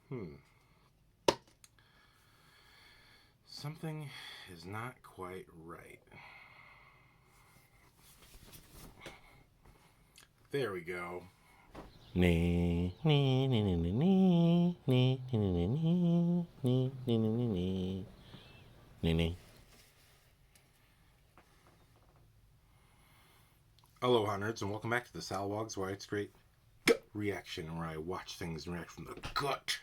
Whew. Something is not quite right. There we go. Aloha nerds, and welcome back to the Salwogs, where it's great gut reaction, where I watch things and react from the gut.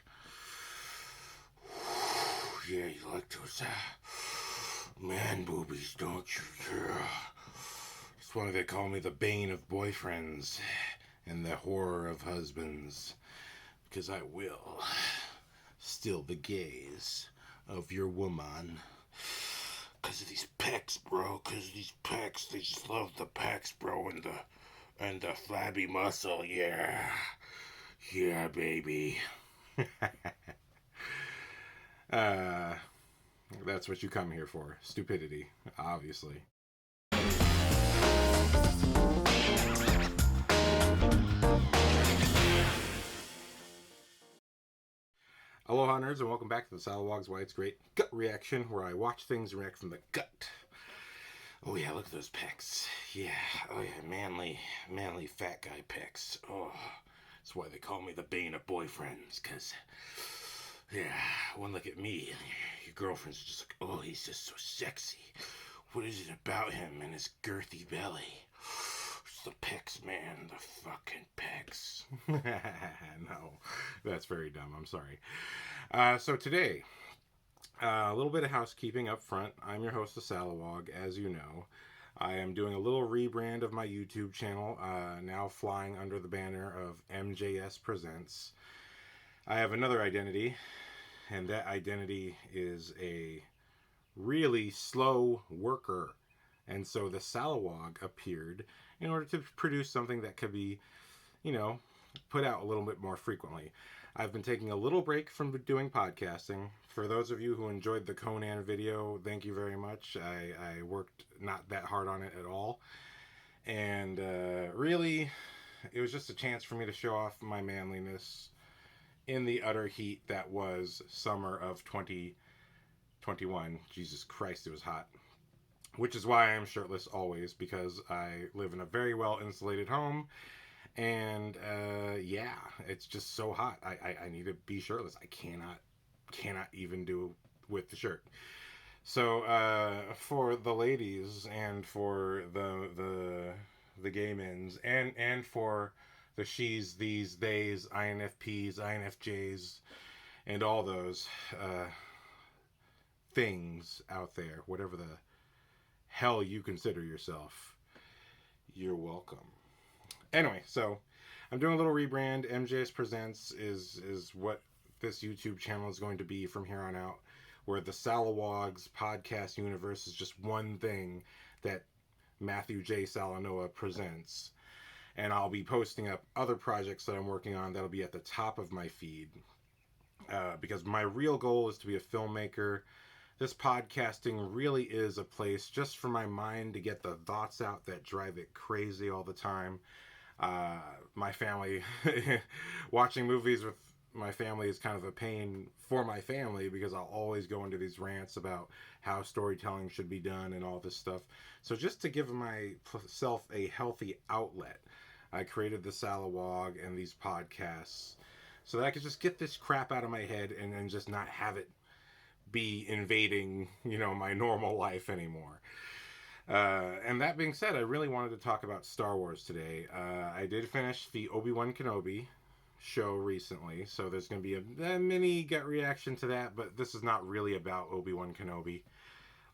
Yeah, you like those man boobies, don't you? Yeah. That's why they call me the bane of boyfriends and the horror of husbands, because I will steal the gaze of your woman. Because of these pecs, bro. Because of these pecs. They just love the pecs, bro. And the flabby muscle. Yeah. Yeah, baby. That's what you come here for. Stupidity, obviously. Aloha nerds, and welcome back to the Salwogs, why it's great gut reaction, where I watch things and react from the gut. Oh yeah, look at those pecs. Yeah, oh yeah, manly fat guy pecs. Oh, that's why they call me the bane of boyfriends, because, yeah, one look at me, and your girlfriend's just like, oh, he's just so sexy. What is it about him and his girthy belly? It's the pecs, man, the fucking pecs. No, that's very dumb, I'm sorry. So today, a little bit of housekeeping up front. I'm your host, the Salawog, as you know. I am doing a little rebrand of my YouTube channel, now flying under the banner of MJS Presents. I have another identity, and that identity is a really slow worker. And so the Salawog appeared in order to produce something that could be, put out a little bit more frequently. I've been taking a little break from doing podcasting. For those of you who enjoyed the Conan video, thank you very much. I worked not that hard on it at all. And really, it was just a chance for me to show off my manliness in the utter heat that was summer of 2021. Jesus Christ, it was hot. Which is why I am shirtless always, because I live in a very well insulated home. And yeah, it's just so hot. I need to be shirtless. I cannot even do with the shirt. So for the ladies and for the gay men's and for the she's, these, theys, INFPs, INFJs, and all those things out there, whatever the hell you consider yourself, you're welcome. Anyway, so I'm doing a little rebrand. MJS Presents is what this YouTube channel is going to be from here on out, where the Salawogs podcast universe is just one thing that Matthew J. Salanoa presents. And I'll be posting up other projects that I'm working on that'll be at the top of my feed. Because my real goal is to be a filmmaker. This podcasting really is a place just for my mind to get the thoughts out that drive it crazy all the time. My family, watching movies with my family is kind of a pain for my family, because I'll always go into these rants about how storytelling should be done and all this stuff. So just to give myself a healthy outlet, I created the Salawog and these podcasts so that I could just get this crap out of my head and just not have it be invading, my normal life anymore. And that being said, I really wanted to talk about Star Wars today. I did finish the Obi-Wan Kenobi show recently, so there's going to be a mini gut reaction to that, but this is not really about Obi-Wan Kenobi.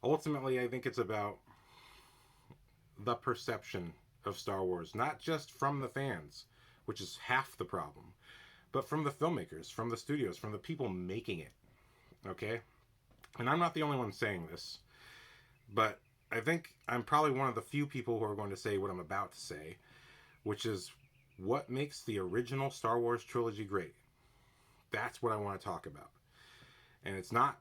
Ultimately, I think it's about the perception of Star Wars, not just from the fans, which is half the problem, but from the filmmakers, from the studios, from the people making it. Okay? And I'm not the only one saying this, but I think I'm probably one of the few people who are going to say what I'm about to say, which is what makes the original Star Wars trilogy great. That's what I want to talk about. And it's not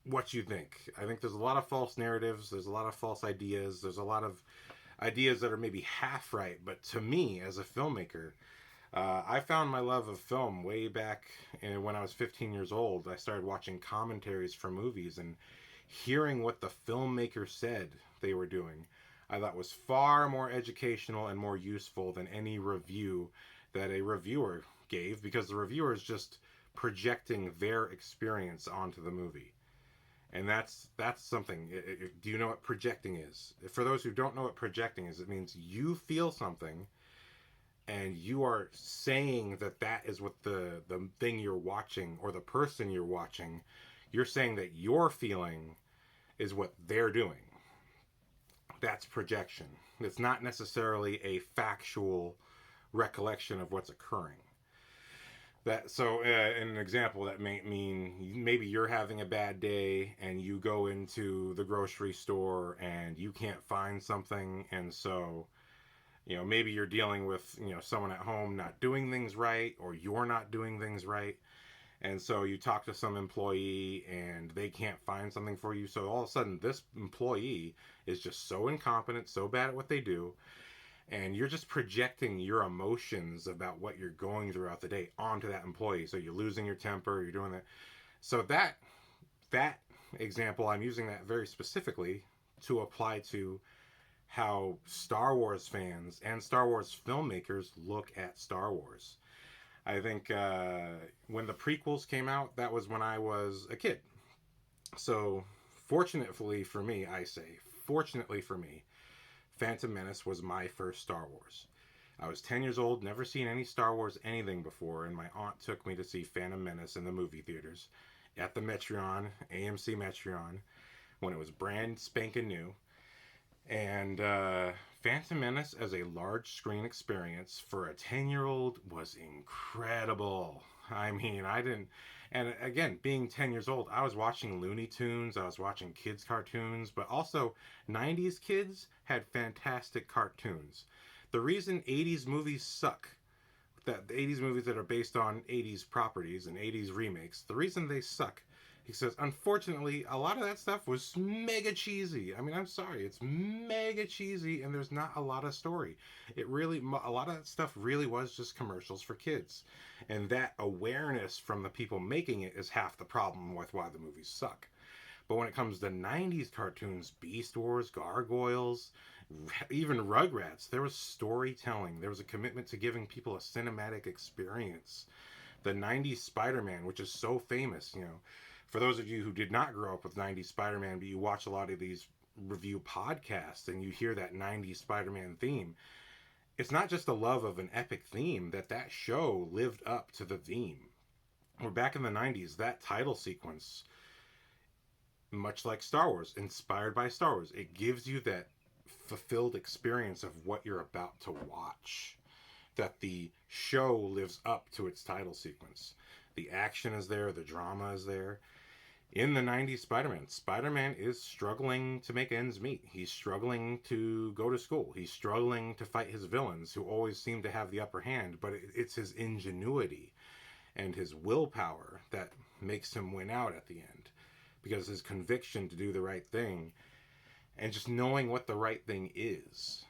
what you think. I think there's a lot of false narratives, there's a lot of false ideas, there's a lot of ideas that are maybe half right, but to me, as a filmmaker, I found my love of film way back when I was 15 years old. I started watching commentaries for movies and hearing what the filmmaker said they were doing. I thought was far more educational and more useful than any review that a reviewer gave, because the reviewer is just projecting their experience onto the movie. And that's something. Do you know what projecting is? For those who don't know what projecting is, it means you feel something and you are saying that that is what the thing you're watching or the person you're watching, you're saying that your feeling is what they're doing. That's projection. It's not necessarily a factual recollection of what's occurring. An example that may mean maybe you're having a bad day and you go into the grocery store and you can't find something, and so maybe you're dealing with someone at home not doing things right, or you're not doing things right, and so you talk to some employee and they can't find something for you, so all of a sudden this employee is just so incompetent, so bad at what they do, and you're just projecting your emotions about what you're going throughout the day onto that employee. So you're losing your temper, you're doing that. So that example, I'm using that very specifically to apply to how Star Wars fans and Star Wars filmmakers look at Star Wars. I think when the prequels came out, that was when I was a kid. So fortunately for me, fortunately for me, Phantom Menace was my first Star Wars. I was 10 years old, never seen any Star Wars anything before, and my aunt took me to see Phantom Menace in the movie theaters at the Metreon, AMC Metreon, when it was brand spanking new. And Phantom Menace as a large screen experience for a 10-year-old was incredible. I mean, I didn't. And again, being 10 years old, I was watching Looney Tunes, I was watching kids' cartoons, but also 90s kids had fantastic cartoons. The reason 80s movies suck, that the 80s movies that are based on 80s properties and 80s remakes, the reason they suck, he says, unfortunately, a lot of that stuff was mega cheesy. I mean, I'm sorry, it's mega cheesy, and there's not a lot of story. A lot of that stuff really was just commercials for kids. And that awareness from the people making it is half the problem with why the movies suck. But when it comes to 90s cartoons, Beast Wars, Gargoyles, even Rugrats, there was storytelling. There was a commitment to giving people a cinematic experience. The 90s Spider-Man, which is so famous, for those of you who did not grow up with 90s Spider-Man, but you watch a lot of these review podcasts and you hear that 90s Spider-Man theme, it's not just a love of an epic theme, that show lived up to the theme. We're back in the 90s, that title sequence, much like Star Wars, inspired by Star Wars, it gives you that fulfilled experience of what you're about to watch. That the show lives up to its title sequence. The action is there, the drama is there. In the 90s Spider-Man is struggling to make ends meet. He's struggling to go to school. He's struggling to fight his villains, who always seem to have the upper hand, but it's his ingenuity and his willpower that makes him win out at the end. Because his conviction to do the right thing and just knowing what the right thing is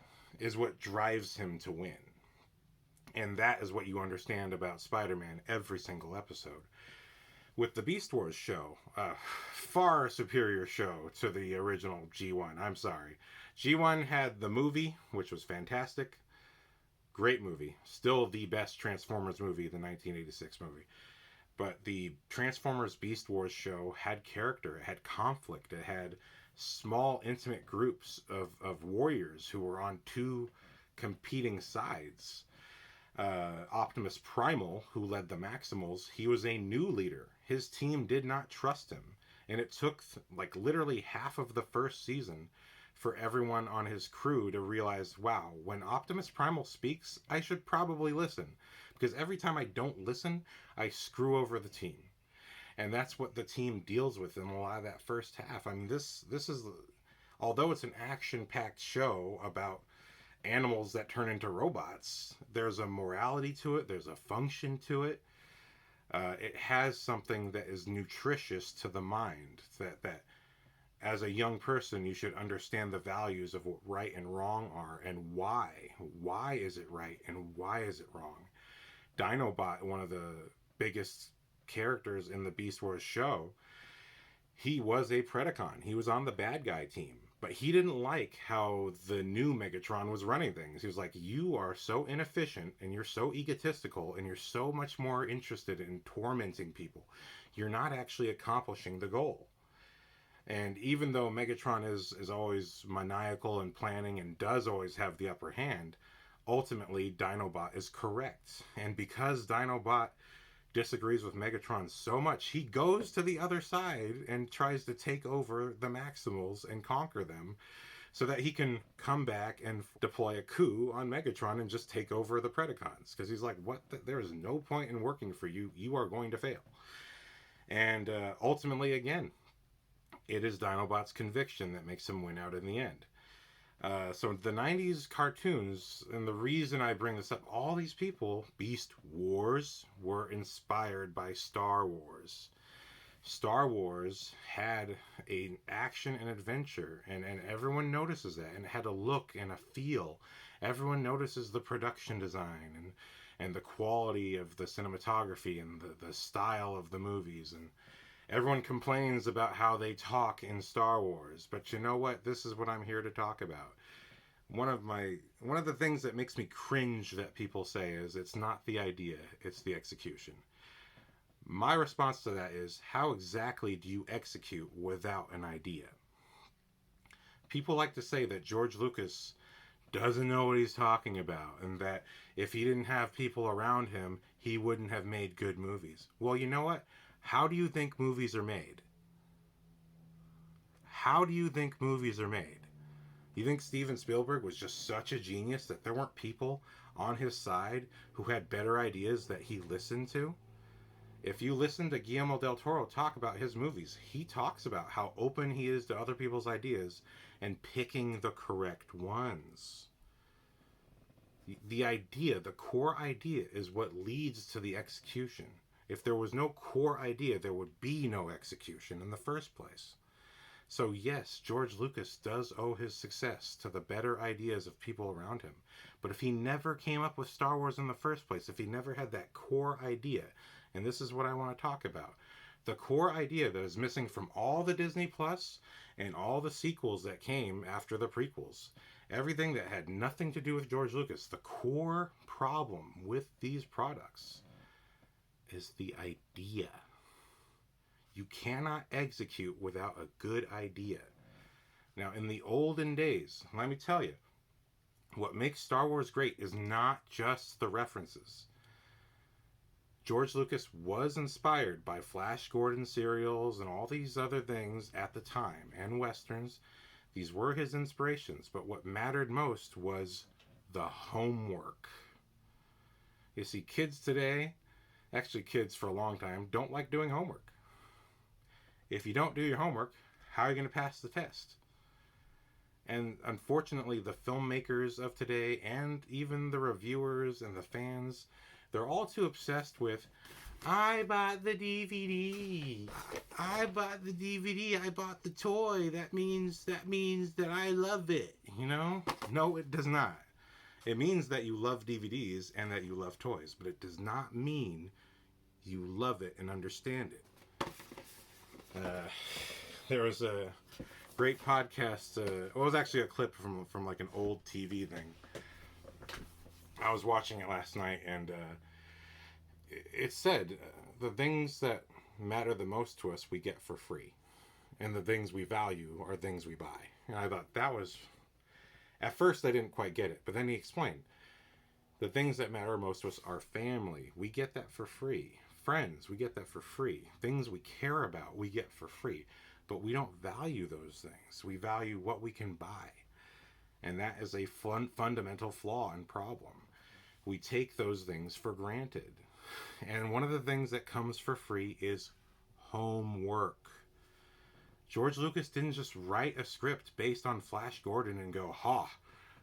what drives him to win. And that is what you understand about Spider-Man every single episode. With the Beast Wars show, far superior show to the original G1. I'm sorry. G1 had the movie, which was fantastic. Great movie. Still the best Transformers movie, the 1986 movie. But the Transformers Beast Wars show had character. It had conflict. It had small, intimate groups of warriors who were on two competing sides. Optimus Primal, who led the Maximals, he was a new leader. His team did not trust him. And it took literally half of the first season for everyone on his crew to realize, wow, when Optimus Primal speaks, I should probably listen. Because every time I don't listen, I screw over the team. And that's what the team deals with in a lot of that first half. I mean, this is, although it's an action-packed show about animals that turn into robots, there's a morality to it, there's a function to it. It has something that is nutritious to the mind, that as a young person you should understand the values of what right and wrong are, and why is it right and why is it wrong. Dinobot, one of the biggest characters in the Beast Wars show, he was a Predacon. He was on the bad guy team. But he didn't like how the new Megatron was running things. He was like, you are so inefficient and you're so egotistical and you're so much more interested in tormenting people. You're not actually accomplishing the goal. And even though Megatron is always maniacal and planning and does always have the upper hand, ultimately Dinobot is correct. And because Dinobot disagrees with Megatron so much, he goes to the other side and tries to take over the Maximals and conquer them so that he can come back and deploy a coup on Megatron and just take over the Predacons. Because he's like, what? There is no point in working for you. You are going to fail. And ultimately, again, it is Dinobot's conviction that makes him win out in the end. So the 90s cartoons, and the reason I bring this up, all these people, Beast Wars, were inspired by Star Wars. Star Wars had an action and adventure, and everyone notices that, and it had a look and a feel. Everyone notices the production design and the quality of the cinematography and the style of the movies, and everyone complains about how they talk in Star Wars, but you know what? This is what I'm here to talk about. One of the things that makes me cringe that people say is it's not the idea, it's the execution. My response to that is, how exactly do you execute without an idea? People like to say that George Lucas doesn't know what he's talking about, and that if he didn't have people around him, he wouldn't have made good movies. Well, you know what? How do you think movies are made? How do you think movies are made? You think Steven Spielberg was just such a genius that there weren't people on his side who had better ideas that he listened to? If you listen to Guillermo del Toro talk about his movies, he talks about how open he is to other people's ideas and picking the correct ones. The idea, the core idea, is what leads to the execution. If there was no core idea, there would be no execution in the first place. So yes, George Lucas does owe his success to the better ideas of people around him. But if he never came up with Star Wars in the first place, if he never had that core idea, and this is what I want to talk about, the core idea that is missing from all the Disney Plus and all the sequels that came after the prequels, everything that had nothing to do with George Lucas, the core problem with these products is the idea. You cannot execute without a good idea. Now, in the olden days, let me tell you, what makes Star Wars great is not just the references. George Lucas was inspired by Flash Gordon serials and all these other things at the time, and Westerns. These were his inspirations, but what mattered most was the homework. You see, kids today, actually kids for a long time, don't like doing homework. If you don't do your homework, how are you going to pass the test? And unfortunately, the filmmakers of today and even the reviewers and the fans, they're all too obsessed with, I bought the DVD. I bought the DVD. I bought the toy. That means that I love it. You know? No, it does not. It means that you love DVDs and that you love toys, but it does not mean you love it and understand it. There was a great podcast. It was actually a clip from like an old TV thing. I was watching it last night, and it said the things that matter the most to us we get for free, and the things we value are things we buy. And I thought that was, at first I didn't quite get it, but then he explained the things that matter most to us are family. We get that for free. Friends, we get that for free. Things we care about, we get for free. But we don't value those things. We value what we can buy. And that is a fundamental flaw and problem. We take those things for granted. And one of the things that comes for free is homework. George Lucas didn't just write a script based on Flash Gordon and go, ha,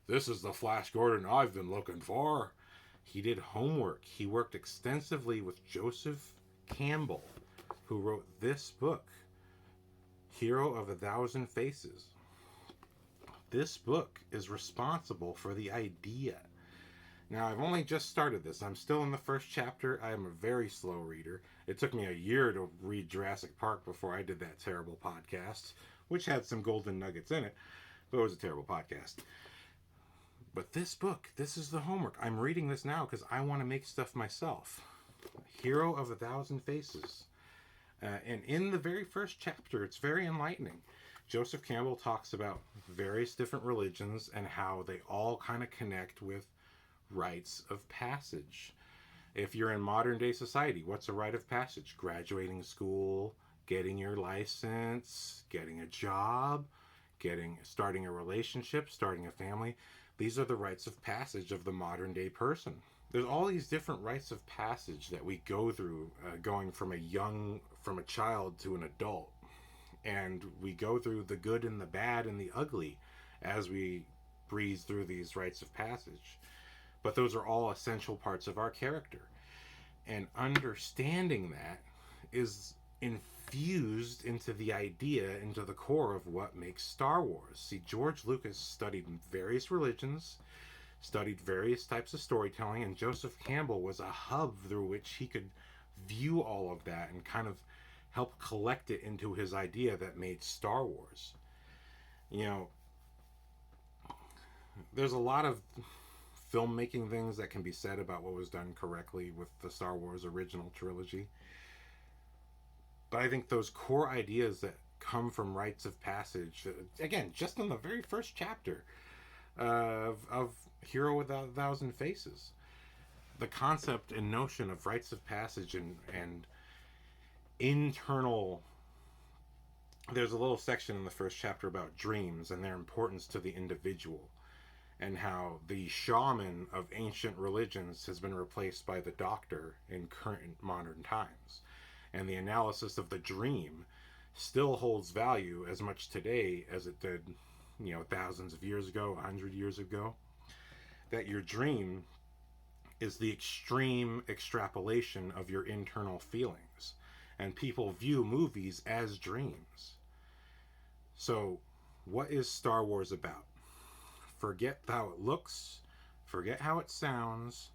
this is the Flash Gordon I've been looking for. He did homework. He worked extensively with Joseph Campbell, who wrote this book, Hero of a Thousand Faces. This book is responsible for the idea. Now, I've only just started this. I'm still in the first chapter. I am a very slow reader. It took me a year to read Jurassic Park before I did that terrible podcast, which had some golden nuggets in it, but it was a terrible podcast. But this book, this is the homework. I'm reading this now because I want to make stuff myself. Hero of a Thousand Faces. And in the very first chapter, it's very enlightening. Joseph Campbell talks about various different religions and how they all kind of connect with rites of passage. If you're in modern day society, what's a rite of passage? Graduating school, getting your license, getting a job, starting a relationship, starting a family. These are the rites of passage of the modern day person. There's all these different rites of passage that we go through, going from a child to an adult, and we go through the good and the bad and the ugly as we breeze through these rites of passage. But those are all essential parts of our character, and understanding that is infused into the idea, into the core of what makes Star Wars. See, George Lucas studied various religions, studied various types of storytelling, and Joseph Campbell was a hub through which he could view all of that and kind of help collect it into his idea that made Star Wars. You know, there's a lot of filmmaking things that can be said about what was done correctly with the Star Wars original trilogy. But I think those core ideas that come from rites of passage, again, just in the very first chapter of Hero with a Thousand Faces, the concept and notion of rites of passage and internal. There's a little section in the first chapter about dreams and their importance to the individual, and how the shaman of ancient religions has been replaced by the doctor in current modern times. And the analysis of the dream still holds value as much today as it did, thousands of years ago, 100 years ago. That your dream is the extreme extrapolation of your internal feelings. And people view movies as dreams. So, what is Star Wars about? Forget how it looks, forget how it sounds,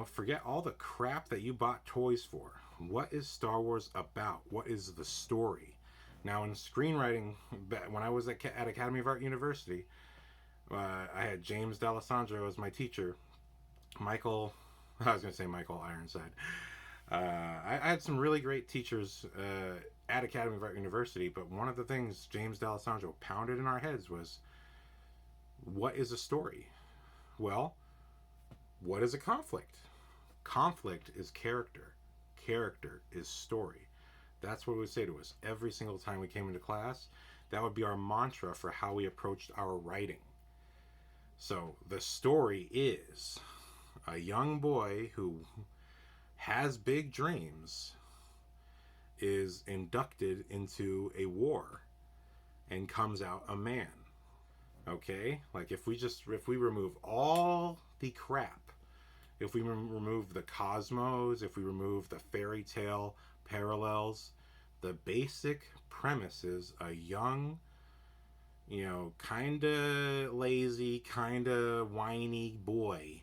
forget all the crap that you bought toys for. What is Star Wars about? What is the story? Now, in screenwriting, when I was at Academy of Art University, I had James D'Alessandro as my teacher. Michael Ironside. I had some really great teachers at Academy of Art University, but one of the things James D'Alessandro pounded in our heads was, what is a story? Well, what is a conflict? Conflict is character. Character is story. That's what we would say to us every single time we came into class. That would be our mantra for how we approached our writing. So the story is a young boy who has big dreams is inducted into a war and comes out a man. Okay? Like if we remove all the crap, if we remove the cosmos, if we remove the fairy tale parallels, the basic premise is a young, kind of lazy, kind of whiny boy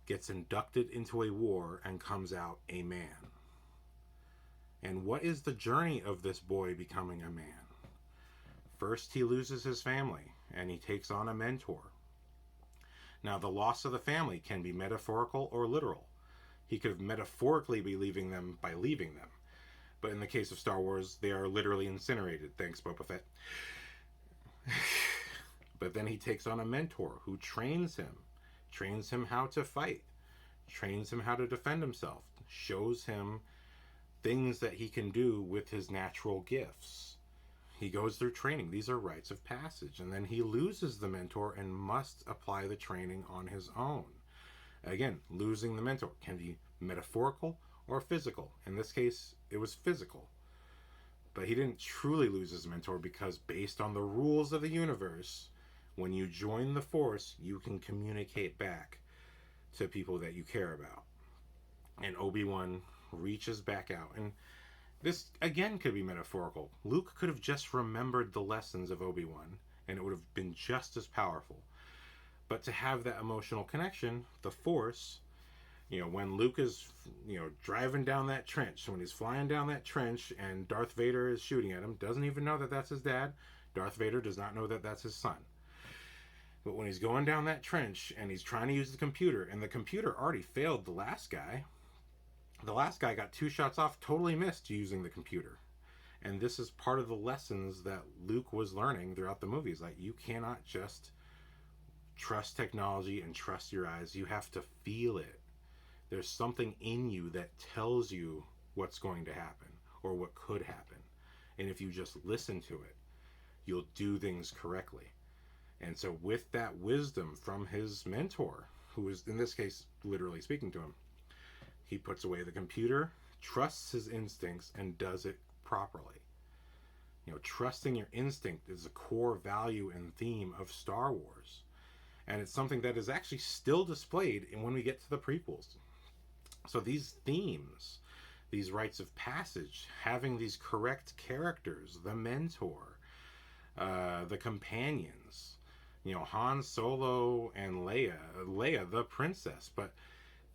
gets inducted into a war and comes out a man. And what is the journey of this boy becoming a man? First, he loses his family and he takes on a mentor. Now, the loss of the family can be metaphorical or literal. He could metaphorically be leaving them by leaving them. But in the case of Star Wars, they are literally incinerated. Thanks, Boba Fett. But then he takes on a mentor who trains him how to fight, trains him how to defend himself, shows him things that he can do with his natural gifts. He goes through training. These are rites of passage. And then he loses the mentor and must apply the training on his own. Again, losing the mentor can be metaphorical or physical. In this case, it was physical. But he didn't truly lose his mentor because based on the rules of the universe, when you join the Force, you can communicate back to people that you care about. And Obi-Wan reaches back out. And this, again, could be metaphorical. Luke could have just remembered the lessons of Obi-Wan, and it would have been just as powerful. But to have that emotional connection, the Force, when Luke is, driving down that trench, when he's flying down that trench and Darth Vader is shooting at him, doesn't even know that that's his dad. Darth Vader does not know that that's his son. But when he's going down that trench and he's trying to use the computer, and the computer already failed the last guy got 2 shots off, totally missed using the computer. And this is part of the lessons that Luke was learning throughout the movies. Like, you cannot just trust technology and trust your eyes. You have to feel it. There's something in you that tells you what's going to happen or what could happen. And if you just listen to it, you'll do things correctly. And so with that wisdom from his mentor, who is in this case literally speaking to him, he puts away the computer, trusts his instincts, and does it properly. Trusting your instinct is a core value and theme of Star Wars. And it's something that is actually still displayed when we get to the prequels. So these themes, these rites of passage, having these correct characters, the mentor, the companions, Han Solo and Leia the princess, but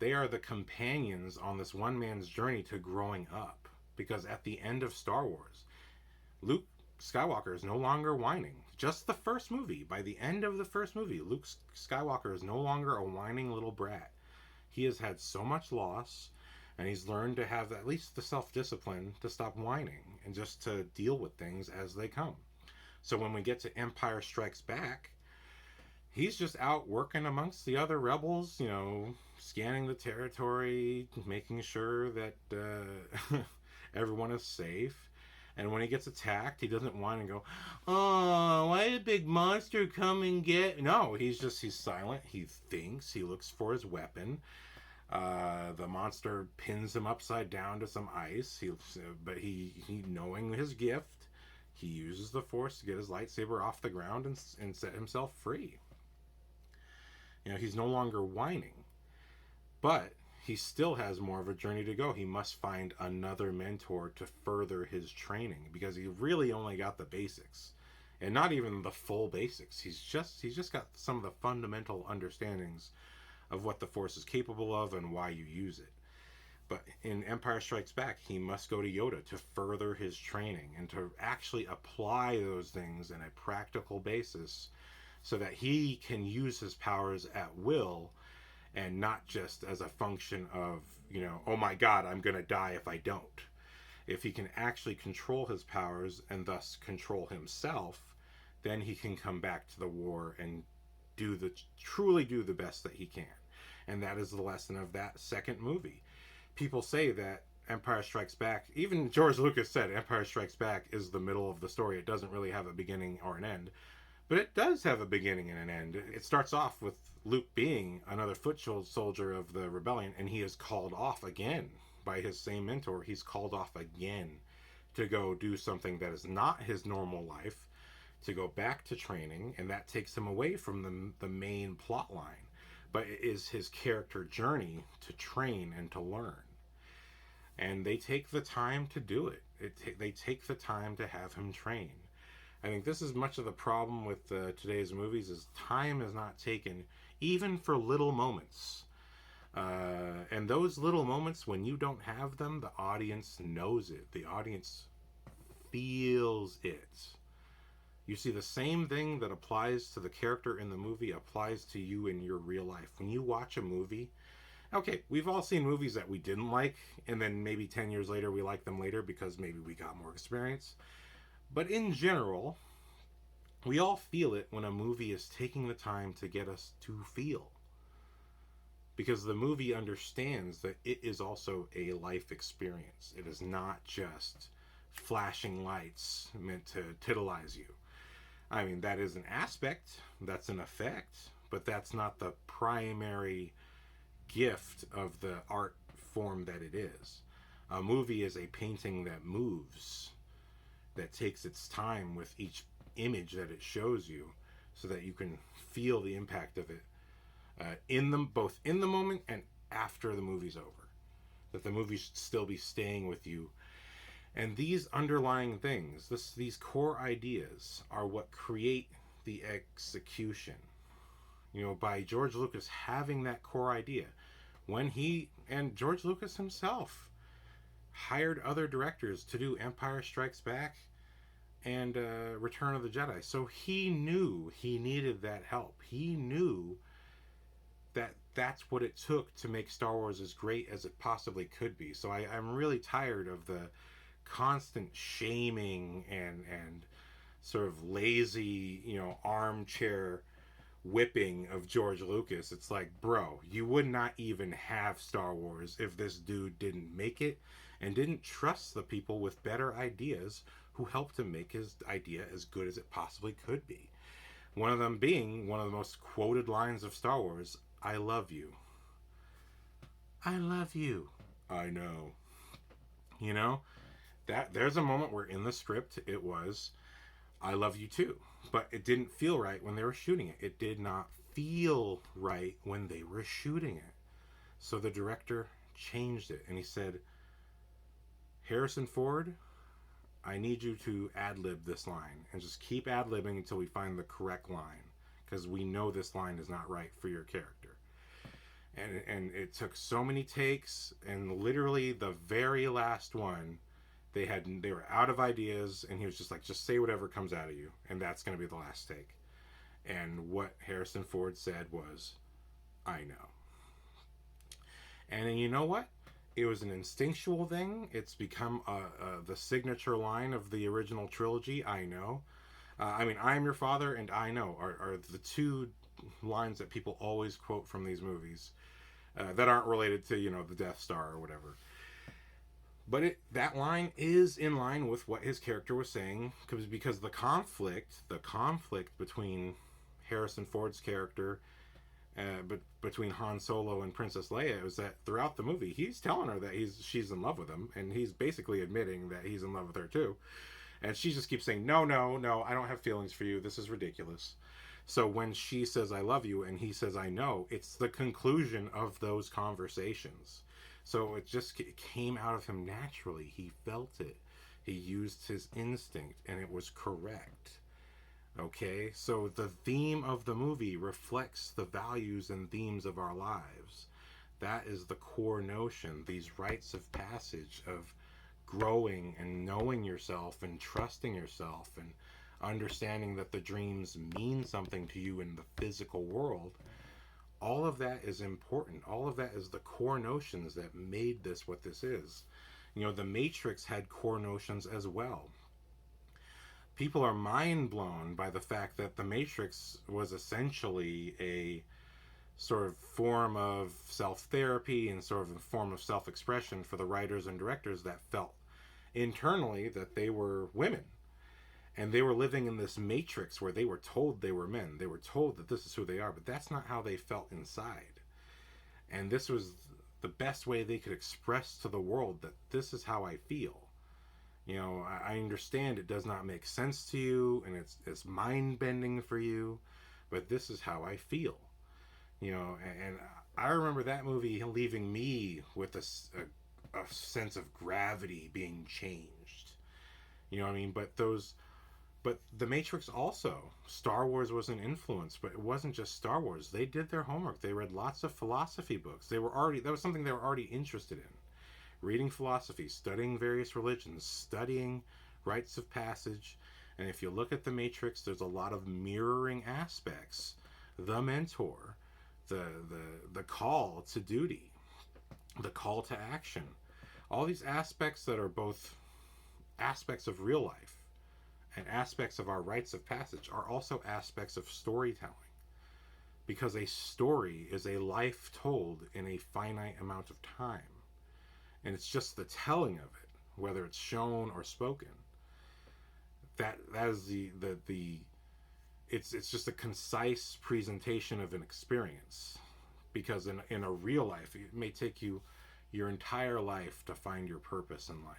they are the companions on this one man's journey to growing up. Because at the end of Star Wars, Luke Skywalker is no longer whining. Just the first movie. By the end of the first movie, Luke Skywalker is no longer a whining little brat. He has had so much loss, and he's learned to have at least the self-discipline to stop whining and just to deal with things as they come. So when we get to Empire Strikes Back, he's just out working amongst the other rebels, scanning the territory, making sure that everyone is safe. And when he gets attacked, he doesn't whine and go, "Oh, why did a big monster come and get..." No, he's silent. He thinks. He looks for his weapon. The monster pins him upside down to some ice. But he knowing his gift, he uses the Force to get his lightsaber off the ground and set himself free. He's no longer whining. But he still has more of a journey to go. He must find another mentor to further his training, because he really only got the basics, and not even the full basics. He's just got some of the fundamental understandings of what the Force is capable of and why you use it. But in Empire Strikes Back, he must go to Yoda to further his training and to actually apply those things in a practical basis so that he can use his powers at will, and not just as a function of, oh my God, I'm going to die if I don't. If he can actually control his powers and thus control himself, then he can come back to the war and truly do the best that he can. And that is the lesson of that second movie. People say that Empire Strikes Back, even George Lucas said Empire Strikes Back is the middle of the story. It doesn't really have a beginning or an end. But it does have a beginning and an end. It starts off with Luke being another foot soldier of the rebellion, and he is called off again by his same mentor. He's called off again to go do something that is not his normal life, to go back to training, and that takes him away from the main plot line. But it is his character journey to train and to learn. And they take the time to do it. They take the time to have him train. I think this is much of the problem with today's movies, is time is not taken even for little moments. And those little moments, when you don't have them, the audience knows it. The audience feels it. You see, the same thing that applies to the character in the movie applies to you in your real life. When you watch a movie, okay, we've all seen movies that we didn't like, and then maybe 10 years later we like them later because maybe we got more experience. But in general, we all feel it when a movie is taking the time to get us to feel. Because the movie understands that it is also a life experience. It is not just flashing lights meant to titilize you. I mean, that is an aspect, that's an effect, but that's not the primary gift of the art form that it is. A movie is a painting that moves, that takes its time with each image that it shows you, so that you can feel the impact of it both in the moment and after the movie's over. That the movie should still be staying with you. And these underlying things, these core ideas, are what create the execution. by George Lucas having that core idea. When he and George Lucas himself hired other directors to do Empire Strikes Back and Return of the Jedi. So he knew he needed that help. He knew that that's what it took to make Star Wars as great as it possibly could be. So I'm really tired of the constant shaming and sort of lazy, armchair whipping of George Lucas. It's like, bro, you would not even have Star Wars if this dude didn't make it and didn't trust the people with better ideas who helped him make his idea as good as it possibly could be. One of them being one of the most quoted lines of Star Wars, I love you. I love you. I know. That there's a moment where in the script it was I love you too. But it didn't feel right when they were shooting it. It did not feel right when they were shooting it. So the director changed it and he said, Harrison Ford, I need you to ad-lib this line and just keep ad-libbing until we find the correct line, because we know this line is not right for your character. And it took so many takes, and literally the very last one, they were out of ideas, and he was just like, just say whatever comes out of you, and that's going to be the last take. And what Harrison Ford said was, I know. And you know what? It was an instinctual thing. It's become the signature line of the original trilogy, I know. I am your father and I know are the two lines that people always quote from these movies that aren't related to, the Death Star or whatever. But that line is in line with what his character was saying, because the conflict between Harrison Ford's character, but between Han Solo and Princess Leia, was that throughout the movie he's telling her that she's in love with him, and he's basically admitting that he's in love with her too, and she just keeps saying no, I don't have feelings for you, this is ridiculous. So when she says I love you and he says I know, it's the conclusion of those conversations. So it just came out of him naturally. He felt it. He used his instinct, and it was correct. Okay? So the theme of the movie reflects the values and themes of our lives. That is the core notion, these rites of passage of growing and knowing yourself and trusting yourself and understanding that the dreams mean something to you in the physical world. All of that is important. All of that is the core notions that made this what this is. The Matrix had core notions as well. People are mind blown by the fact that the Matrix was essentially a sort of form of self-therapy and sort of a form of self-expression for the writers and directors that felt internally that they were women. And they were living in this matrix where they were told they were men. They were told that this is who they are, but that's not how they felt inside. And this was the best way they could express to the world that this is how I feel. I understand it does not make sense to you, and it's mind-bending for you, but this is how I feel. And I remember that movie leaving me with a sense of gravity being changed. You know what I mean? But the Matrix also, Star Wars was an influence, but it wasn't just Star Wars. They did their homework. They read lots of philosophy books. That was something they were already interested in. Reading philosophy, studying various religions, studying rites of passage. And if you look at the Matrix, there's a lot of mirroring aspects. The mentor, the call to duty, the call to action. All these aspects that are both aspects of real life and aspects of our rites of passage are also aspects of storytelling, because a story is a life told in a finite amount of time, and it's just the telling of it, whether it's shown or spoken, that is it's just a concise presentation of an experience. Because in a real life, it may take you your entire life to find your purpose in life.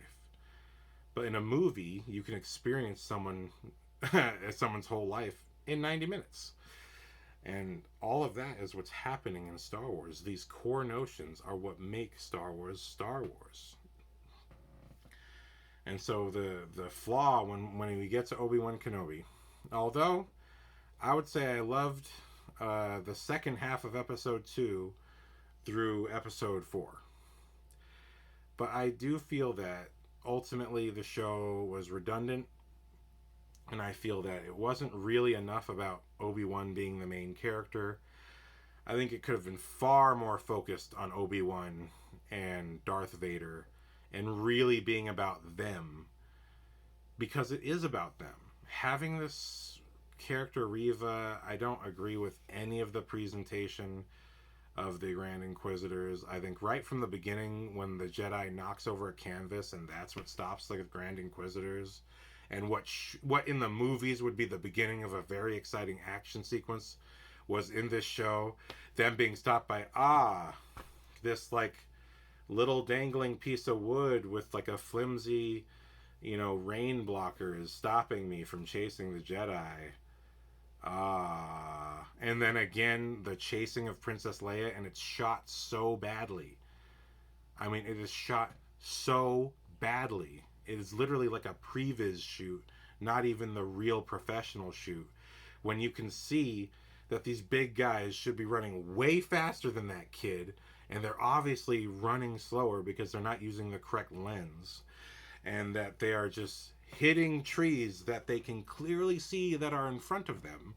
But in a movie, you can experience someone's whole life in 90 minutes. And all of that is what's happening in Star Wars. These core notions are what make Star Wars Star Wars. And so the flaw when we get to Obi-Wan Kenobi, although I would say I loved the second half of episode 2 through episode 4. But I do feel that ultimately the show was redundant, and I feel that it wasn't really enough about Obi-Wan being the main character. I think it could have been far more focused on Obi-Wan and Darth Vader and really being about them, because it is about them. Having this character Reva, I don't agree with any of the presentation of the Grand Inquisitors. I think right from the beginning, when the Jedi knocks over a canvas and that's what stops the Grand Inquisitors, and what in the movies would be the beginning of a very exciting action sequence was in this show, them being stopped by this like little dangling piece of wood with like a flimsy, rain blocker is stopping me from chasing the Jedi. And then again, the chasing of Princess Leia, and it's shot so badly. I mean, it is shot so badly. It is literally like a previs shoot, not even the real professional shoot. When you can see that these big guys should be running way faster than that kid, and they're obviously running slower because they're not using the correct lens, and that they are just hitting trees that they can clearly see that are in front of them.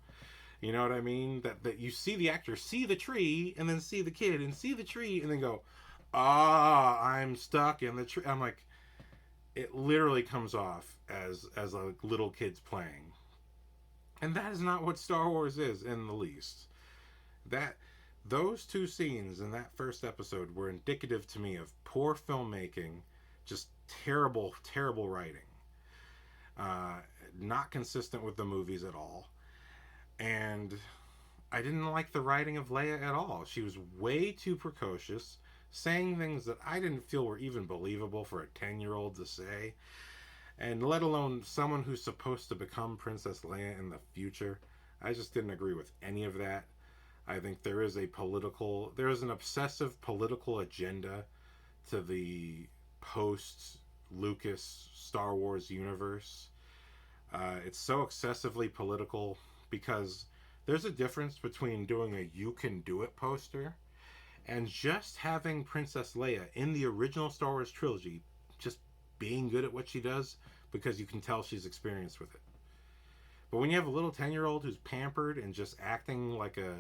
You know what I mean? That you see the actor see the tree, and then see the kid, and see the tree, and then go, I'm stuck in the tree. I'm like, it literally comes off as like little kids playing. And that is not what Star Wars is in the least. Those two scenes in that first episode were indicative to me of poor filmmaking, just terrible, terrible writing. Not consistent with the movies at all. And I didn't like the writing of Leia at all. She was way too precocious, saying things that I didn't feel were even believable for a 10-year-old to say. And let alone someone who's supposed to become Princess Leia in the future. I just didn't agree with any of that. I think there is an obsessive political agenda to the post-Lucas Star Wars universe. It's so excessively political because there's a difference between doing a "you can do it" poster and just having Princess Leia in the original Star Wars trilogy just being good at what she does because you can tell she's experienced with it. But when you have a little 10-year-old who's pampered and just acting like a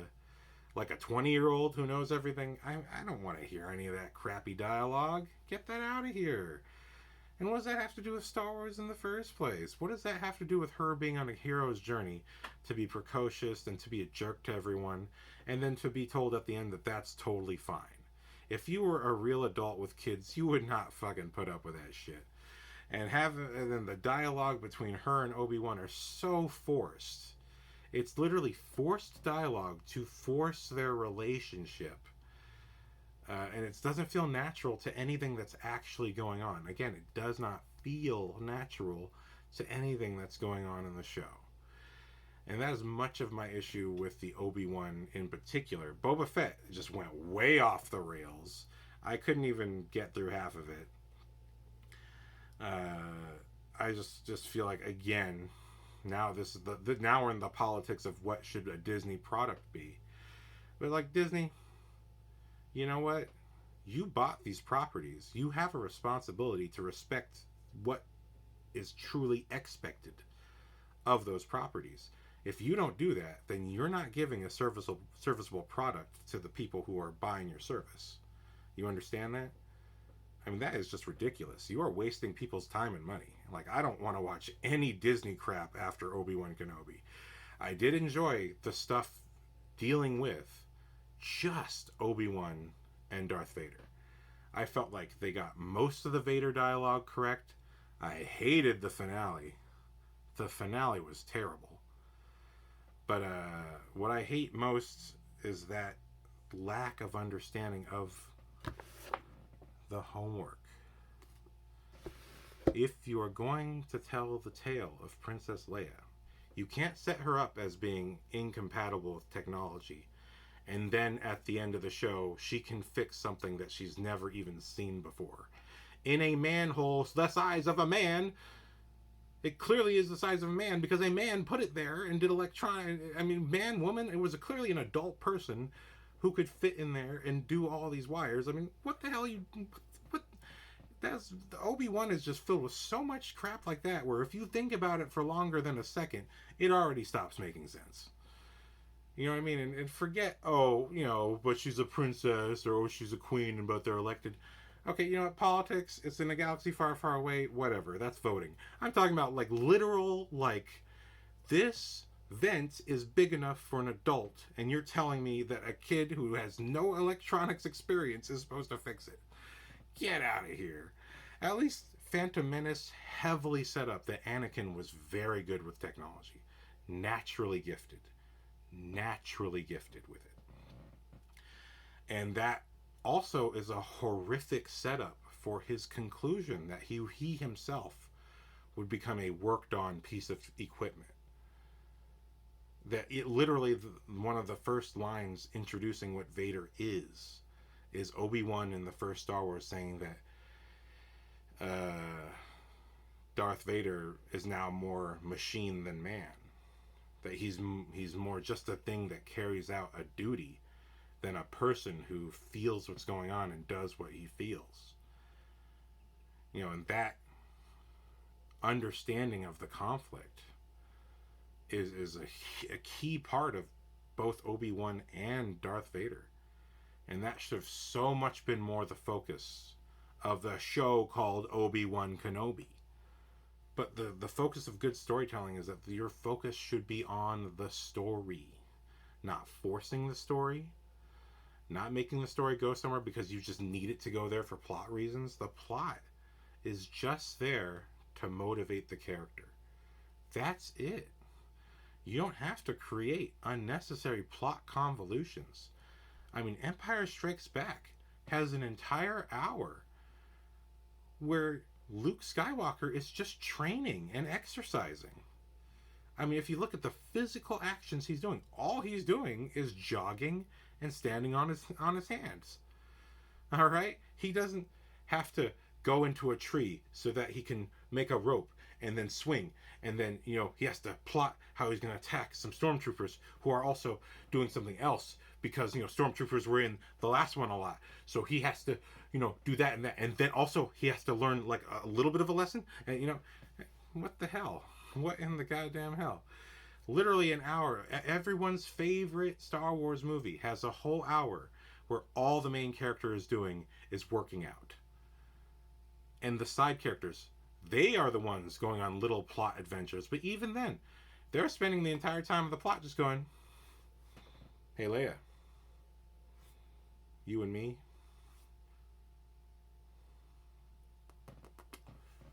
20-year-old who knows everything, I don't want to hear any of that crappy dialogue. Get that out of here. And what does that have to do with Star Wars in the first place? What does that have to do with her being on a hero's journey to be precocious and to be a jerk to everyone, and then to be told at the end that that's totally fine? If you were a real adult with kids, you would not fucking put up with that shit. And then the dialogue between her and Obi-Wan are so forced. It's literally forced dialogue to force their relationship. And it doesn't feel natural to anything that's actually going on. Again, it does not feel natural to anything that's going on in the show. And that is much of my issue with the Obi-Wan in particular. Boba Fett just went way off the rails. I couldn't even get through half of it. I just feel like, again, now this is now we're in the politics of what should a Disney product be. But like, Disney, you know what? You bought these properties. You have a responsibility to respect what is truly expected of those properties. If you don't do that, then you're not giving a serviceable product to the people who are buying your service. You understand that? I mean, that is just ridiculous. You are wasting people's time and money. Like, I don't want to watch any Disney crap after Obi-Wan Kenobi. I did enjoy the stuff dealing with just Obi-Wan and Darth Vader. I felt like they got most of the Vader dialogue correct. I hated the finale. The finale was terrible. But what I hate most is that lack of understanding of the homework. If you are going to tell the tale of Princess Leia, you can't set her up as being incompatible with technology, and then at the end of the show, she can fix something that she's never even seen before. In a manhole the size of a man, It clearly is the size of a man because a man put it there and did electronic. I mean, man, woman. It was clearly an adult person who could fit in there and do all these wires. I mean, what the hell you? What? That's Obi-Wan is just filled with so much crap like that. Where if you think about it for longer than a second, it already stops making sense. You know what I mean? And forget, oh, but she's a princess or oh, she's a queen, but they're elected. Okay, you know what? Politics, it's in a galaxy far, far away, whatever. That's voting. I'm talking about like literal, like, this vent is big enough for an adult, and you're telling me that a kid who has no electronics experience is supposed to fix it. Get out of here. At least Phantom Menace heavily set up that Anakin was very good with technology. Naturally gifted. Naturally gifted with it. And that also is a horrific setup for his conclusion that he himself would become a worked on piece of equipment. That it literally, one of the first lines introducing what Vader is Obi-Wan in the first Star Wars saying that Darth Vader is now more machine than man. That he's more just a thing that carries out a duty than a person who feels what's going on and does what he feels. And that understanding of the conflict is a key part of both Obi-Wan and Darth Vader. And that should have so much been more the focus of the show called Obi-Wan Kenobi. But the focus of good storytelling is that your focus should be on the story, not forcing the story, not making the story go somewhere because you just need it to go there for plot reasons. The plot is just there to motivate the character. That's it. You don't have to create unnecessary plot convolutions. I mean, Empire Strikes Back has an entire hour where Luke Skywalker is just training and exercising. I mean, if you look at the physical actions he's doing, all he's doing is jogging and standing on his hands. All right? He doesn't have to go into a tree so that he can make a rope and then swing. And then, he has to plot how he's going to attack some stormtroopers who are also doing something else because, stormtroopers were in the last one a lot. So he has to, do that and that. And then also he has to learn like a little bit of a lesson. And, what the hell? What in the goddamn hell? Literally an hour. Everyone's favorite Star Wars movie has a whole hour where all the main character is doing is working out. And the side characters, they are the ones going on little plot adventures. But even then, they're spending the entire time of the plot just going, hey, Leia, you and me.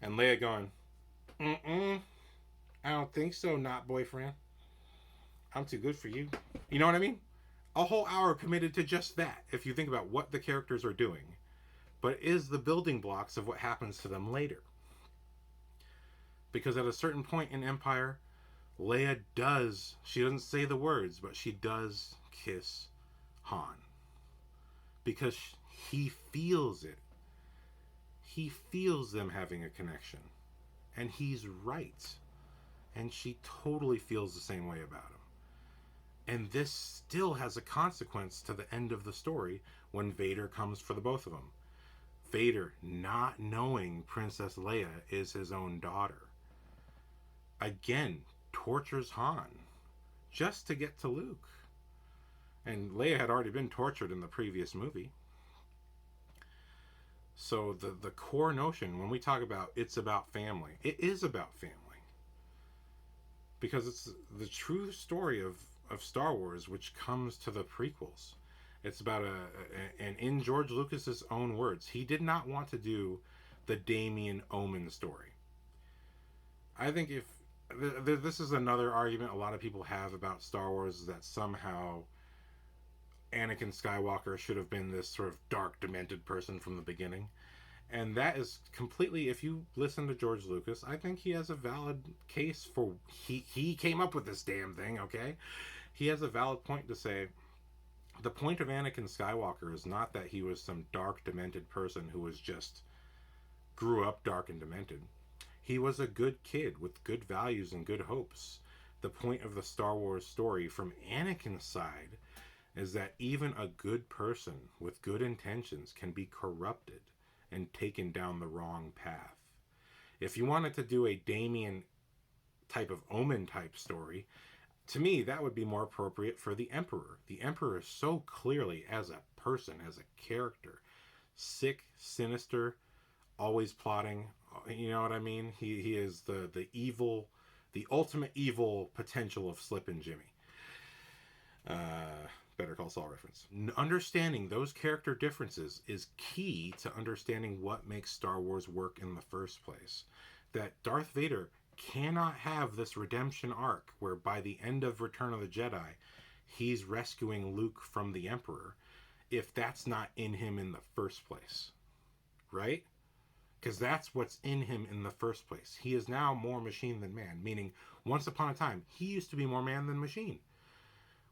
And Leia going, I don't think so, not boyfriend. I'm too good for you. You know what I mean? A whole hour committed to just that, if you think about what the characters are doing. But is the building blocks of what happens to them later. Because at a certain point in Empire, Leia does, she doesn't say the words, but she does kiss Han. Because he feels it. He feels them having a connection. And he's right. And she totally feels the same way about him. And this still has a consequence to the end of the story when Vader comes for the both of them. Vader, not knowing Princess Leia is his own daughter, again, tortures Han just to get to Luke. And Leia had already been tortured in the previous movie. So the core notion, when we talk about it's about family, it is about family. Because it's the true story of Star Wars, which comes to the prequels. It's about and in George Lucas's own words, he did not want to do the Damien Omen story. I think if this is another argument a lot of people have about Star Wars, is that somehow Anakin Skywalker should have been this sort of dark, demented person from the beginning. And that is completely, if you listen to George Lucas, I think he has a valid case for, he came up with this damn thing, okay? He has a valid point to say, the point of Anakin Skywalker is not that he was some dark, demented person who was just, grew up dark and demented. He was a good kid with good values and good hopes. The point of the Star Wars story from Anakin's side is that even a good person with good intentions can be corrupted and taken down the wrong path. If you wanted to do a Damien type of Omen type story, to me that would be more appropriate for the Emperor. The Emperor is so clearly, as a person, as a character, sick, sinister, always plotting. You know what I mean? He is the evil, the ultimate evil potential of Slip and Jimmy. Better Call Saul reference. Understanding those character differences is key to understanding what makes Star Wars work in the first place. That Darth Vader cannot have this redemption arc where by the end of Return of the Jedi, he's rescuing Luke from the Emperor if that's not in him in the first place. Right? Because that's what's in him in the first place. He is now more machine than man, meaning once upon a time, he used to be more man than machine.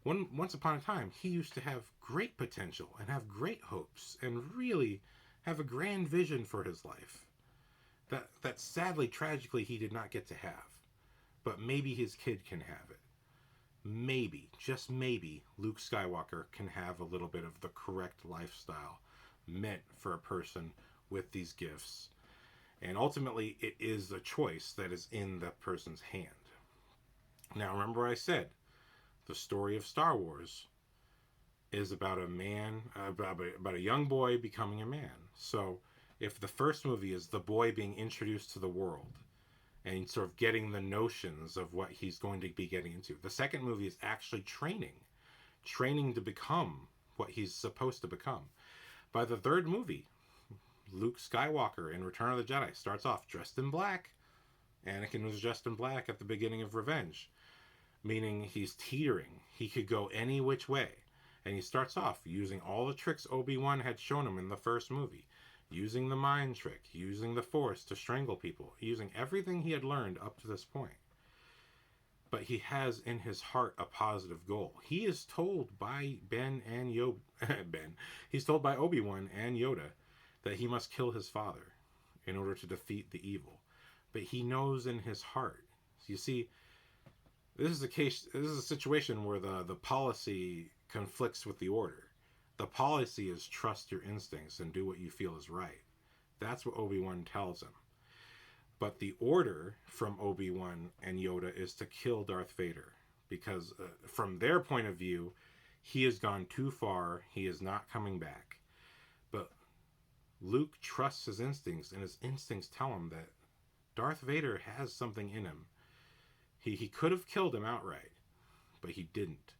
Once upon a time, he used to have great potential and have great hopes and really have a grand vision for his life that sadly, tragically, he did not get to have. But maybe his kid can have it. Maybe, just maybe, Luke Skywalker can have a little bit of the correct lifestyle meant for a person with these gifts. And ultimately, it is a choice that is in the person's hand. Now, remember I said, the story of Star Wars is about a man, about a young boy becoming a man. So, if the first movie is the boy being introduced to the world and sort of getting the notions of what he's going to be getting into, the second movie is actually training to become what he's supposed to become. By the third movie, Luke Skywalker in Return of the Jedi starts off dressed in black. Anakin was dressed in black at the beginning of Revenge, meaning he's teetering. He could go any which way. And he starts off using all the tricks Obi-Wan had shown him in the first movie. Using the mind trick, using the Force to strangle people, using everything he had learned up to this point. But he has in his heart a positive goal. He is told by he's told by Obi-Wan and Yoda that he must kill his father in order to defeat the evil. But he knows in his heart. You see, this is a situation where the policy conflicts with the order. The policy is trust your instincts and do what you feel is right. That's what Obi-Wan tells him. But the order from Obi-Wan and Yoda is to kill Darth Vader. Because from their point of view, he has gone too far. He is not coming back. But Luke trusts his instincts, and his instincts tell him that Darth Vader has something in him. He could have killed him outright, but he didn't.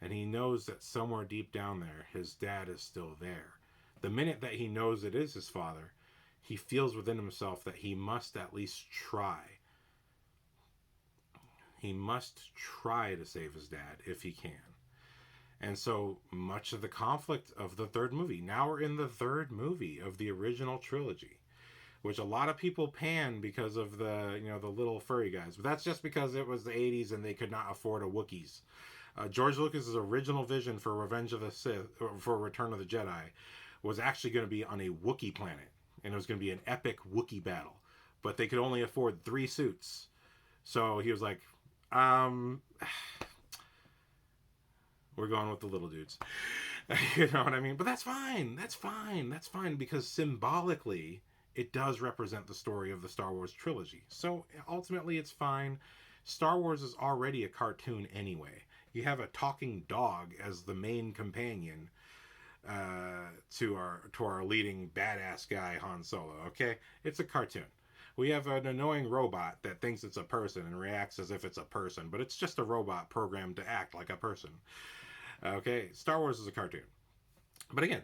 And he knows that somewhere deep down there, his dad is still there. The minute that he knows it is his father, he feels within himself that he must at least try. He must try to save his dad if he can. And so much of the conflict of the third movie. Now we're in the third movie of the original trilogy, which a lot of people pan because of the little furry guys. But that's just because it was the 80s and they could not afford a Wookiees. George Lucas's original vision for Revenge of the Sith, for Return of the Jedi, was actually going to be on a Wookiee planet. And it was going to be an epic Wookiee battle. But they could only afford 3 suits. So he was like, we're going with the little dudes. You know what I mean? But that's fine. That's fine. That's fine. Because symbolically, it does represent the story of the Star Wars trilogy. So ultimately, it's fine. Star Wars is already a cartoon anyway. You have a talking dog as the main companion to our leading badass guy, Han Solo. Okay? It's a cartoon. We have an annoying robot that thinks it's a person and reacts as if it's a person, but it's just a robot programmed to act like a person. Okay? Star Wars is a cartoon. But again,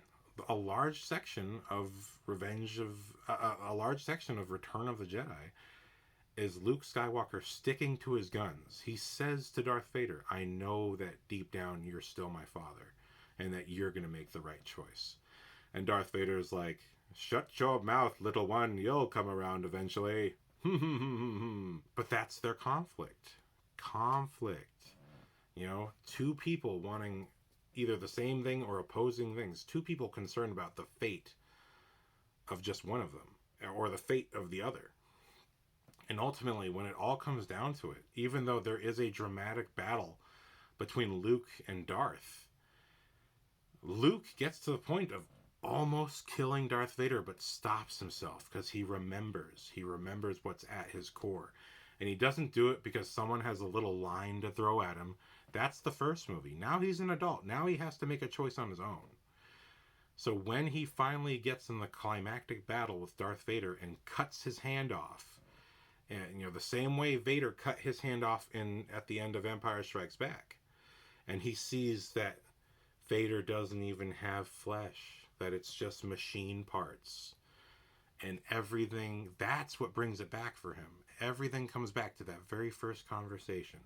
a large section of Return of the Jedi is Luke Skywalker sticking to his guns. He says to Darth Vader, I know that deep down you're still my father and that you're going to make the right choice. And Darth Vader is like, shut your mouth, little one. You'll come around eventually. But that's their conflict. You know, 2 people wanting either the same thing or opposing things. 2 people concerned about the fate of just one of them or the fate of the other. And ultimately, when it all comes down to it, even though there is a dramatic battle between Luke and Darth, Luke gets to the point of almost killing Darth Vader, but stops himself because he remembers. He remembers what's at his core. And he doesn't do it because someone has a little line to throw at him. That's the first movie. Now he's an adult. Now he has to make a choice on his own. So when he finally gets in the climactic battle with Darth Vader and cuts his hand off, and the same way Vader cut his hand off at the end of Empire Strikes Back, and he sees that Vader doesn't even have flesh, that it's just machine parts, and everything, that's what brings it back for him. Everything comes back to that very first conversation,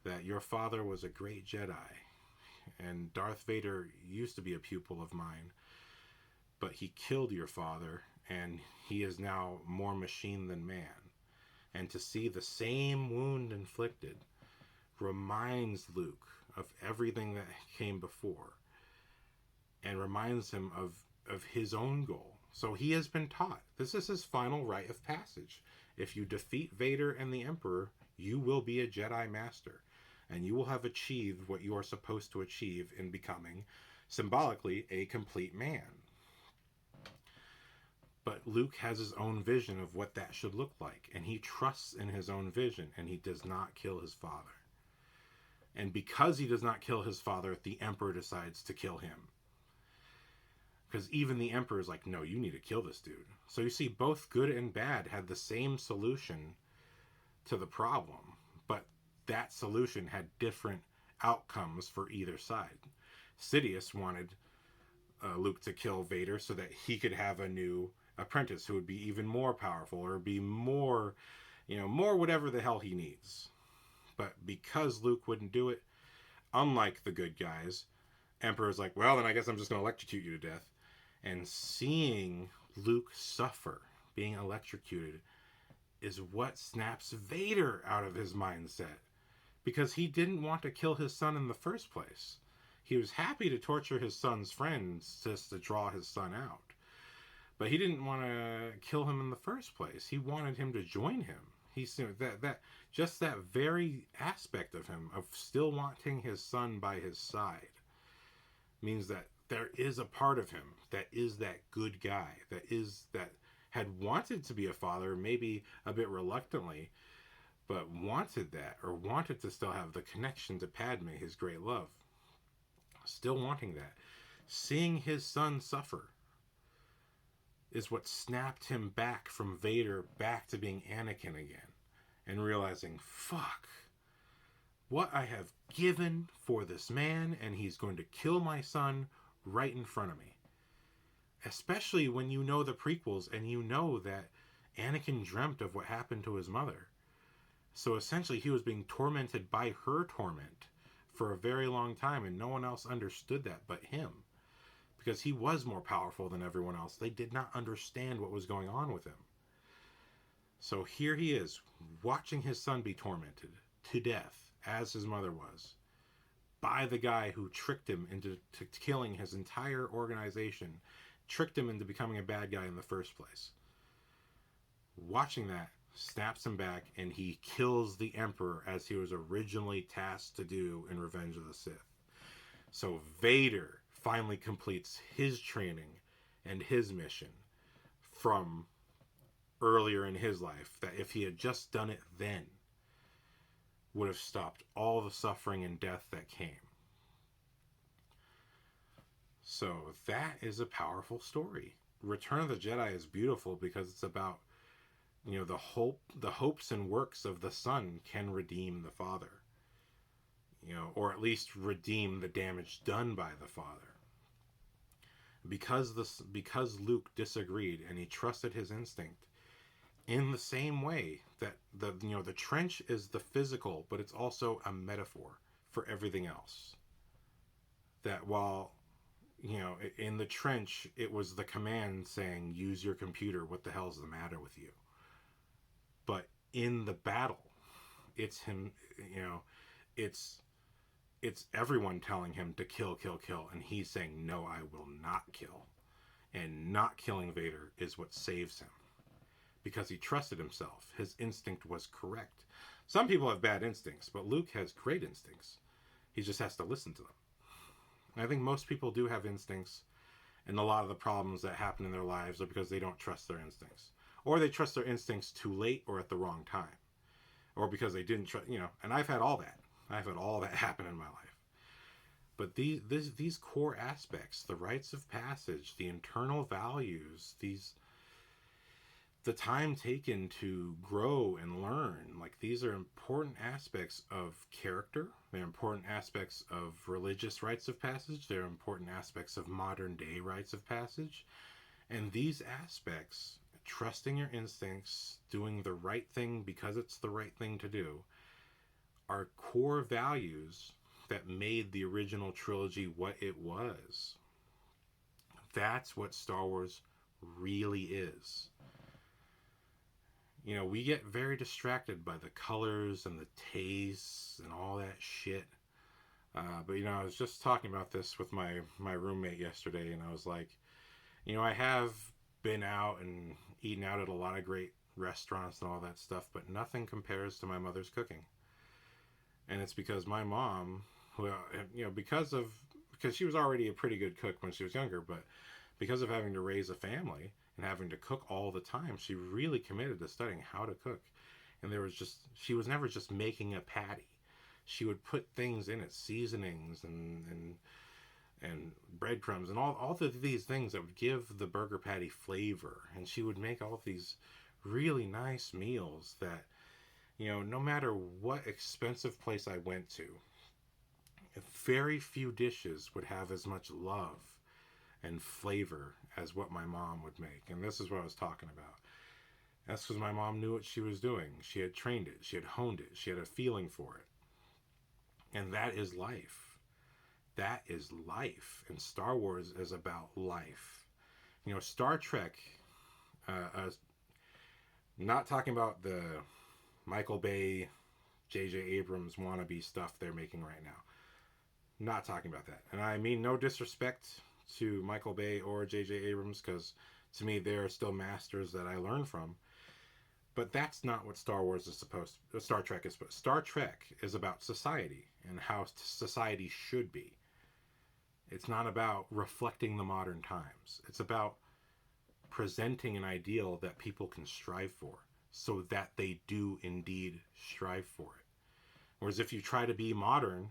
that your father was a great Jedi, and Darth Vader used to be a pupil of mine, but he killed your father, and he is now more machine than man. And to see the same wound inflicted reminds Luke of everything that came before, and reminds him of his own goal. So he has been taught. This is his final rite of passage. If you defeat Vader and the Emperor, you will be a Jedi Master, and you will have achieved what you are supposed to achieve in becoming, symbolically, a complete man. But Luke has his own vision of what that should look like, and he trusts in his own vision, and he does not kill his father. And because he does not kill his father, the Emperor decides to kill him. Because even the Emperor is like, no, you need to kill this dude. So you see, both good and bad had the same solution to the problem, but that solution had different outcomes for either side. Sidious wanted Luke to kill Vader so that he could have a new apprentice who would be even more powerful, or be more, more whatever the hell he needs. But because Luke wouldn't do it, unlike the good guys, Emperor's like, well, then I guess I'm just going to electrocute you to death. And seeing Luke suffer, being electrocuted, is what snaps Vader out of his mindset. Because he didn't want to kill his son in the first place. He was happy to torture his son's friends just to draw his son out. But he didn't want to kill him in the first place. He wanted him to join him. That very aspect of him, of still wanting his son by his side, means that there is a part of him that is that good guy, that had wanted to be a father, maybe a bit reluctantly, but wanted that, or wanted to still have the connection to Padme, his great love. Still wanting that. Seeing his son suffer is what snapped him back from Vader back to being Anakin again. And realizing, fuck, what I have given for this man, and he's going to kill my son right in front of me. Especially when you know the prequels and you know that Anakin dreamt of what happened to his mother. So essentially he was being tormented by her torment for a very long time, and no one else understood that but him. Because he was more powerful than everyone else. They did not understand what was going on with him. So here he is, watching his son be tormented to death, as his mother was, by the guy who tricked him into killing his entire organization, tricked him into becoming a bad guy in the first place. Watching that snaps him back, and he kills the Emperor as he was originally tasked to do in Revenge of the Sith. So Vader finally completes his training and his mission from earlier in his life, that if he had just done it then, would have stopped all the suffering and death that came. So that is a powerful story. Return of the Jedi is beautiful because it's about, the hopes and works of the son can redeem the father, or at least redeem the damage done by the father. Because Luke disagreed and he trusted his instinct, in the same way that the trench is the physical, but it's also a metaphor for everything else. That while, in the trench, it was the command saying, use your computer, what the hell's the matter with you? But in the battle, it's him, it's everyone telling him to kill, kill, kill, and he's saying, no, I will not kill. And not killing Vader is what saves him. because he trusted himself. His instinct was correct. Some people have bad instincts, but Luke has great instincts. He just has to listen to them. And I think most people do have instincts, and a lot of the problems that happen in their lives are because they don't trust their instincts. Or they trust their instincts too late or at the wrong time. Or because they didn't trust, and I've had all that. I've had all that happen in my life. But these core aspects, the rites of passage, the internal values, the time taken to grow and learn, like these are important aspects of character. They're important aspects of religious rites of passage. They're important aspects of modern day rites of passage. And these aspects, trusting your instincts, doing the right thing because it's the right thing to do, are core values that made the original trilogy what it was. That's what Star Wars really is. We get very distracted by the colors and the tastes and all that shit. But I was just talking about this with my roommate yesterday, and I was like, I have been out and eaten out at a lot of great restaurants and all that stuff, but nothing compares to my mother's cooking. And it's because my mom, because she was already a pretty good cook when she was younger, but because of having to raise a family and having to cook all the time, she really committed to studying how to cook. And she was never just making a patty. She would put things in it, seasonings and breadcrumbs and all of these things that would give the burger patty flavor. And she would make all of these really nice meals that, no matter what expensive place I went to, very few dishes would have as much love and flavor as what my mom would make. And this is what I was talking about. That's because my mom knew what she was doing. She had trained it. She had honed it. She had a feeling for it. And that is life. That is life. And Star Wars is about life. Star Trek, not talking about the Michael Bay, J.J. Abrams wannabe stuff they're making right now. Not talking about that. And I mean no disrespect to Michael Bay or J.J. Abrams, because to me they are still masters that I learn from. But that's not what Star Trek is. Star Trek is about society and how society should be. It's not about reflecting the modern times. It's about presenting an ideal that people can strive for, so that they do indeed strive for it. Whereas if you try to be modern,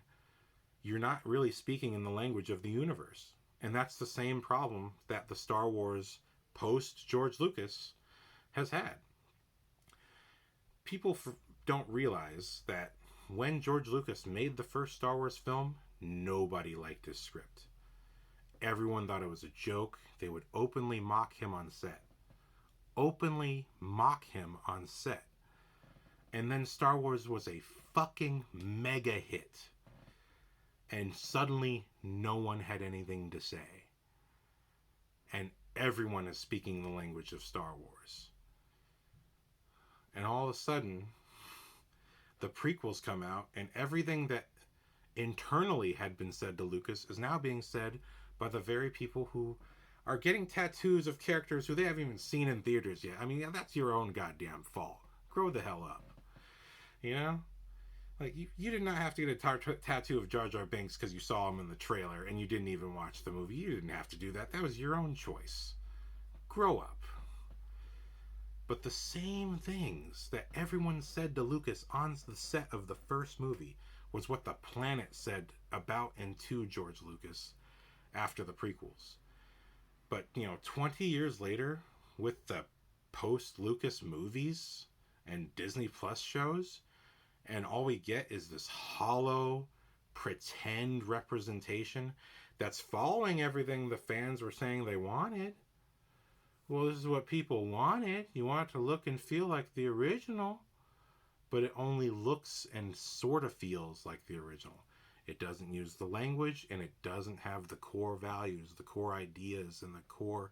you're not really speaking in the language of the universe. And that's the same problem that the Star Wars post George Lucas has had. People don't realize that when George Lucas made the first Star Wars film, nobody liked his script. Everyone thought it was a joke. They would openly mock him on set. And then Star Wars was a fucking mega hit. And suddenly, no one had anything to say. And everyone is speaking the language of Star Wars. And all of a sudden, the prequels come out, and everything that internally had been said to Lucas is now being said by the very people who are getting tattoos of characters who they haven't even seen in theaters yet. I mean, that's your own goddamn fault. Grow the hell up. Like, you did not have to get a tattoo of Jar Jar Binks because you saw him in the trailer and you didn't even watch the movie. You didn't have to do that. That was your own choice. Grow up. But the same things that everyone said to Lucas on the set of the first movie was what the planet said about and to George Lucas after the prequels. But, 20 years later, with the post-Lucas movies and Disney Plus shows, and all we get is this hollow, pretend representation that's following everything the fans were saying they wanted. Well, this is what people wanted. You want it to look and feel like the original, but it only looks and sort of feels like the original. It doesn't use the language, and it doesn't have the core values, the core ideas, and the core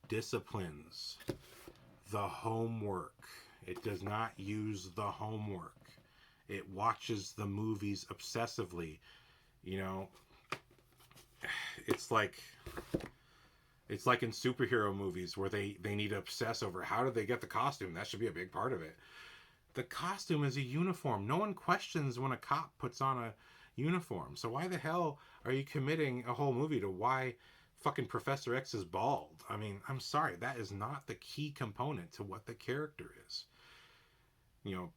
disciplines. The homework. It does not use the homework. It watches the movies obsessively. It's like It's like in superhero movies where they need to obsess over how did they get the costume. That should be a big part of it. The costume is a uniform. No one questions when a cop puts on a uniform. So why the hell are you committing a whole movie to why fucking Professor X is bald? I mean, I'm sorry, that is not the key component to what the character is. You know,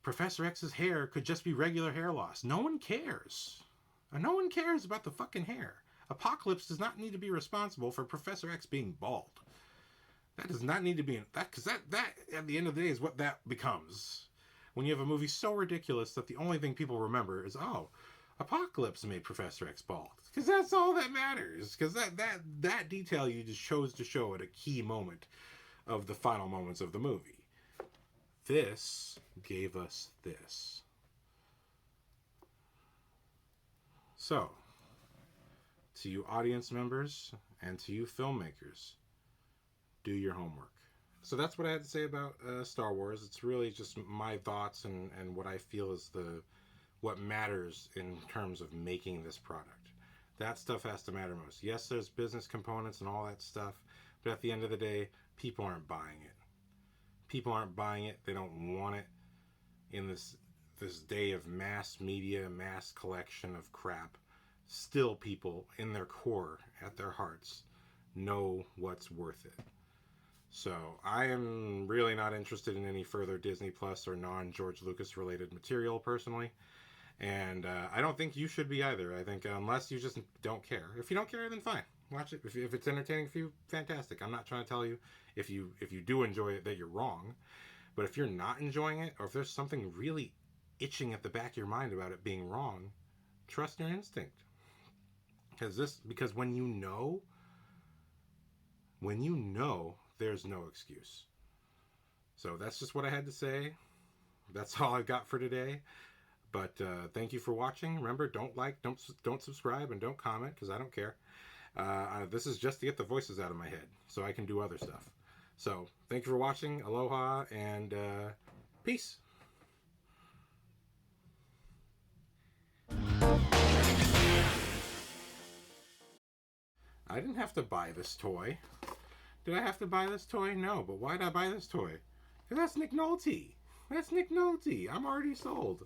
Professor X's hair could just be regular hair loss. No one cares. No one cares about the fucking hair. Apocalypse does not need to be responsible for Professor X being bald. That does not need to be in that, because that at the end of the day is what that becomes. When you have a movie so ridiculous that the only thing people remember is, oh, Apocalypse made Professor X bald, because that's all that matters. Because that detail you just chose to show at a key moment of the final moments of the movie. This gave us this. So, to you audience members and to you filmmakers, do your homework. So that's what I had to say about Star Wars. It's really just my thoughts and what I feel is what matters in terms of making this product. That stuff has to matter most. Yes, there's business components and all that stuff, but at the end of the day, people aren't buying it. People aren't buying it. They don't want it in this day of mass media, mass collection of crap. Still, people in their core, at their hearts, know what's worth it. So I am really not interested in any further Disney Plus or non-George Lucas related material personally. And I don't think you should be either. I think unless you just don't care. If you don't care, then fine. Watch it. If it's entertaining for you, fantastic. I'm not trying to tell you if you do enjoy it that you're wrong. But if you're not enjoying it, or if there's something really itching at the back of your mind about it being wrong, trust your instinct. Because when you know, there's no excuse. So that's just what I had to say. That's all I've got for today. But thank you for watching. Remember, don't like, don't subscribe, and don't comment, because I don't care. This is just to get the voices out of my head so I can do other stuff. So thank you for watching. Aloha and peace. I didn't have to buy this toy. Did I have to buy this toy? No, but why did I buy this toy? Because that's Nick Nolte. That's Nick Nolte. I'm already sold.